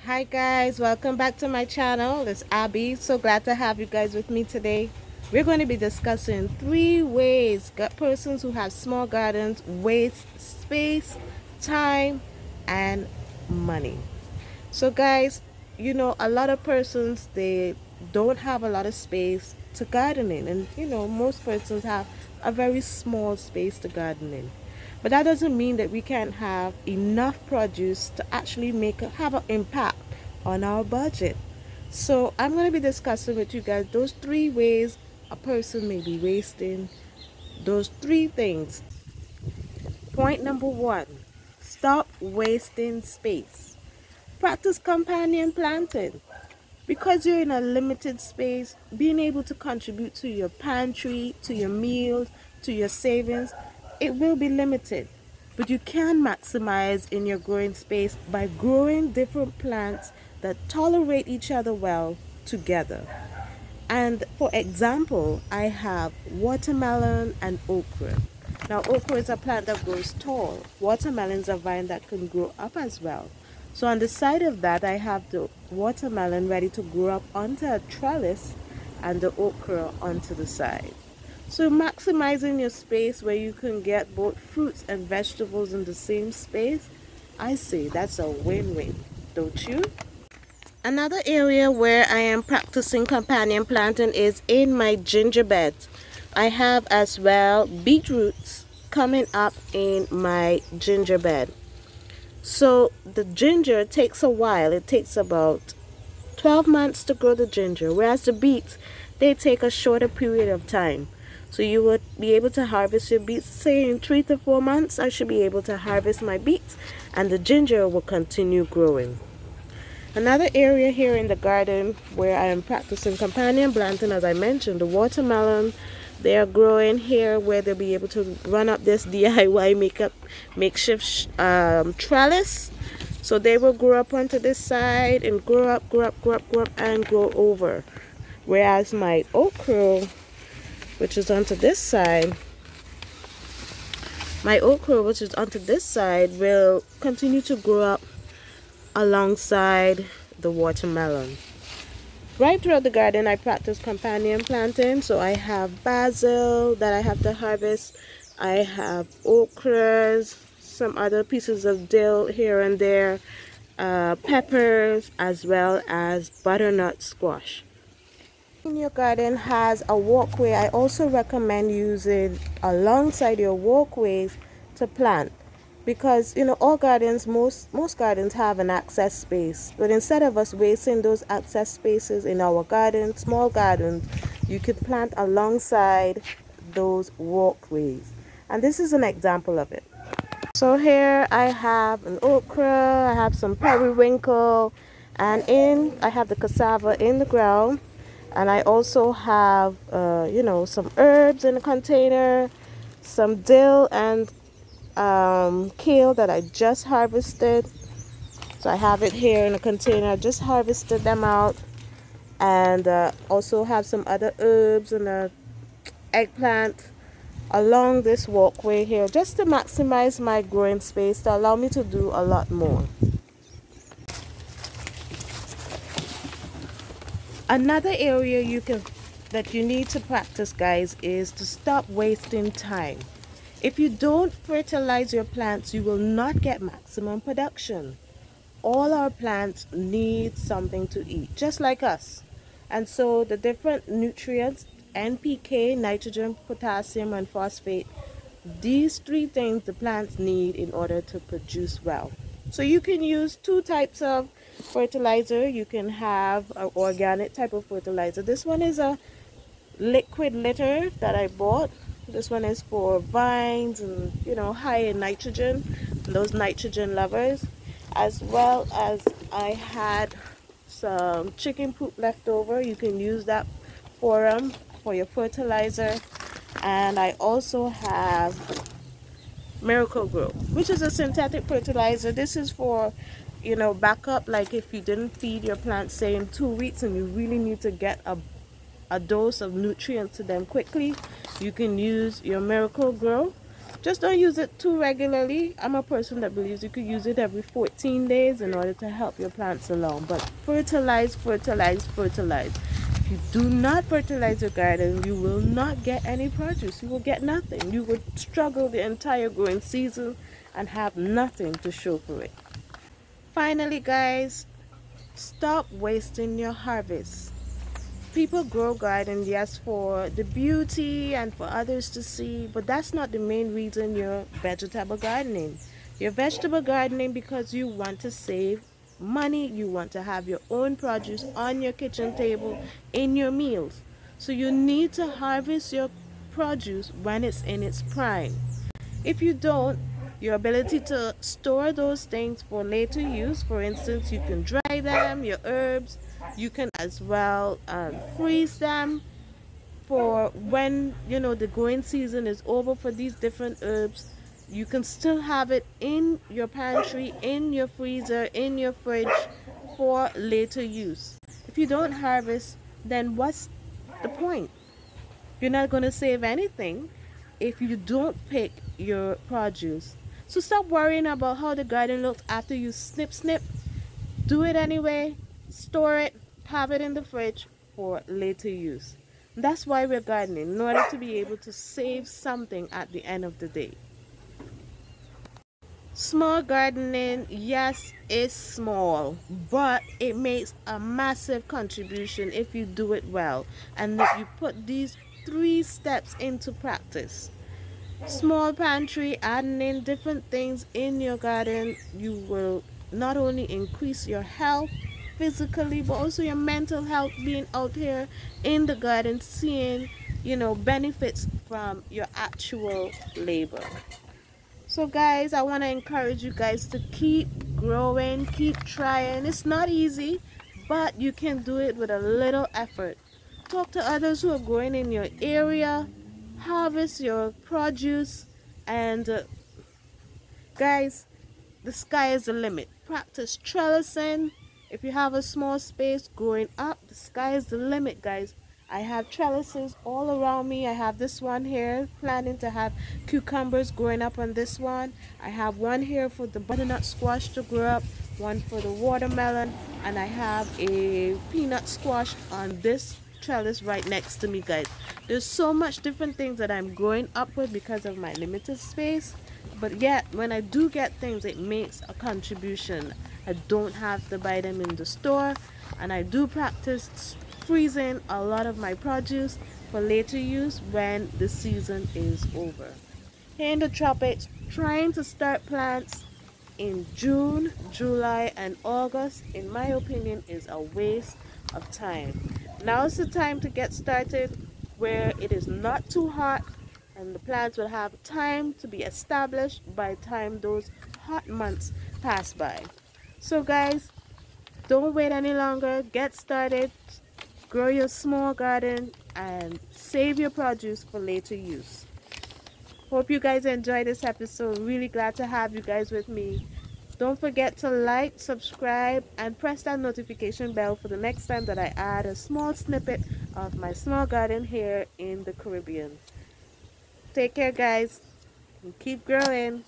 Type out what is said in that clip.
Hi guys, welcome back to my channel. It's Abby. So glad to have you guys with me today. We're going to be discussing 3 ways persons who have small gardens waste space, time, and money. So guys, a lot of persons, they don't have a lot of space to garden in, and most persons have a very small space to garden in. But that doesn't mean that we can't have enough produce to actually have an impact on our budget. So I'm going to be discussing with you guys those 3 ways a person may be wasting those 3 things. Point number 1, stop wasting space. Practice companion planting. Because you're in a limited space, being able to contribute to your pantry, to your meals, to your savings, it will be limited. But you can maximize in your growing space by growing different plants that tolerate each other well together. And for example, I have watermelon and okra. Now, okra is a plant that grows tall. Watermelon is a vine that can grow up as well. So on the side of that, I have the watermelon ready to grow up onto a trellis and the okra onto the side. So maximizing your space where you can get both fruits and vegetables in the same space, I say that's a win-win, don't you? Another area where I am practicing companion planting is in my ginger bed. I have as well beetroots coming up in my ginger bed. So the ginger takes a while. It takes about 12 months to grow the ginger, whereas the beets, they take a shorter period of time. So you would be able to harvest your beets, say in 3 to 4 months, I should be able to harvest my beets, and the ginger will continue growing. Another area here in the garden where I am practicing companion planting, as I mentioned, the watermelon, they are growing here where they'll be able to run up this DIY makeshift trellis. So they will grow up onto this side and grow up, and grow over. Whereas my okra, which is onto this side, will continue to grow up alongside the watermelon. Right throughout the garden, I practice companion planting. So I have basil that I have to harvest. I have okras, some other pieces of dill here and there, peppers, as well as butternut squash. In your garden has a walkway, I also recommend using alongside your walkways to plant, because all gardens, most gardens have an access space, but instead of us wasting those access spaces in our garden, small gardens, you can plant alongside those walkways, and this is an example of it. So here I have an okra, I have some periwinkle, and I have the cassava in the ground, and I also have some herbs in a container, some dill and kale that I just harvested. So I have it here in a container. I just harvested them out, and also have some other herbs and a eggplant along this walkway here, just to maximize my growing space, to allow me to do a lot more. Another area that you need to practice, guys, is to stop wasting time. If you don't fertilize your plants, you will not get maximum production. All our plants need something to eat, just like us. And so the different nutrients, NPK, nitrogen, potassium, and phosphate, these 3 things the plants need in order to produce well. So you can use 2 types of fertilizer. You can have an organic type of fertilizer. This one is a liquid litter that I bought. This one is for vines and high in nitrogen, those nitrogen lovers, as well as I had some chicken poop left over. You can use that for your fertilizer. And I also have Miracle Grow, which is a synthetic fertilizer. This is for backup, like if you didn't feed your plants, say in 2 weeks, and you really need to get a dose of nutrients to them quickly, you can use your Miracle Grow. Just don't use it too regularly. I'm a person that believes you could use it every 14 days in order to help your plants along. But fertilize, fertilize, fertilize. If you do not fertilize your garden, you will not get any produce. You will get nothing. You will struggle the entire growing season and have nothing to show for it. Finally, guys, stop wasting your harvest. People grow garden, yes, for the beauty and for others to see, but that's not the main reason you're vegetable gardening. You're vegetable gardening because you want to save money, you want to have your own produce on your kitchen table in your meals. So you need to harvest your produce when it's in its prime. If you don't, your ability to store those things for later use, for instance, you can dry them, your herbs, you can as well freeze them for when the growing season is over for these different herbs. You can still have it in your pantry, in your freezer, in your fridge for later use. If you don't harvest, then what's the point? You're not going to save anything if you don't pick your produce. So stop worrying about how the garden looks after you snip. Do it anyway, store it, have it in the fridge for later use. That's why we're gardening, in order to be able to save something at the end of the day. Small gardening, yes, is small, but it makes a massive contribution if you do it well and if you put these 3 steps into practice. Small pantry, adding in different things in your garden, you will not only increase your health physically but also your mental health, being out here in the garden seeing benefits from your actual labor. So guys, I want to encourage you guys to keep growing, keep trying. It's not easy, but you can do it with a little effort. Talk to others who are growing in your area, harvest your produce, and guys, the sky is the limit. Practice trellising. If you have a small space growing up, the sky is the limit, guys. I have trellises all around me. I have this one here, planning to have cucumbers growing up on this one. I have one here for the butternut squash to grow up, one for the watermelon, and I have a peanut squash on this trellis right next to me, guys. There's so much different things that I'm growing up with because of my limited space, but yet when I do get things, it makes a contribution. I don't have to buy them in the store, and I do practice freezing a lot of my produce for later use when the season is over. Here in the tropics, trying to start plants in June, July, and August, in my opinion, is a waste of time. Now is the time to get started where it is not too hot and the plants will have time to be established by the time those hot months pass by. So guys, don't wait any longer. Get started. Grow your small garden and save your produce for later use. Hope you guys enjoyed this episode. Really glad to have you guys with me. Don't forget to like, subscribe, and press that notification bell for the next time that I add a small snippet of my small garden here in the Caribbean. Take care, guys, and keep growing.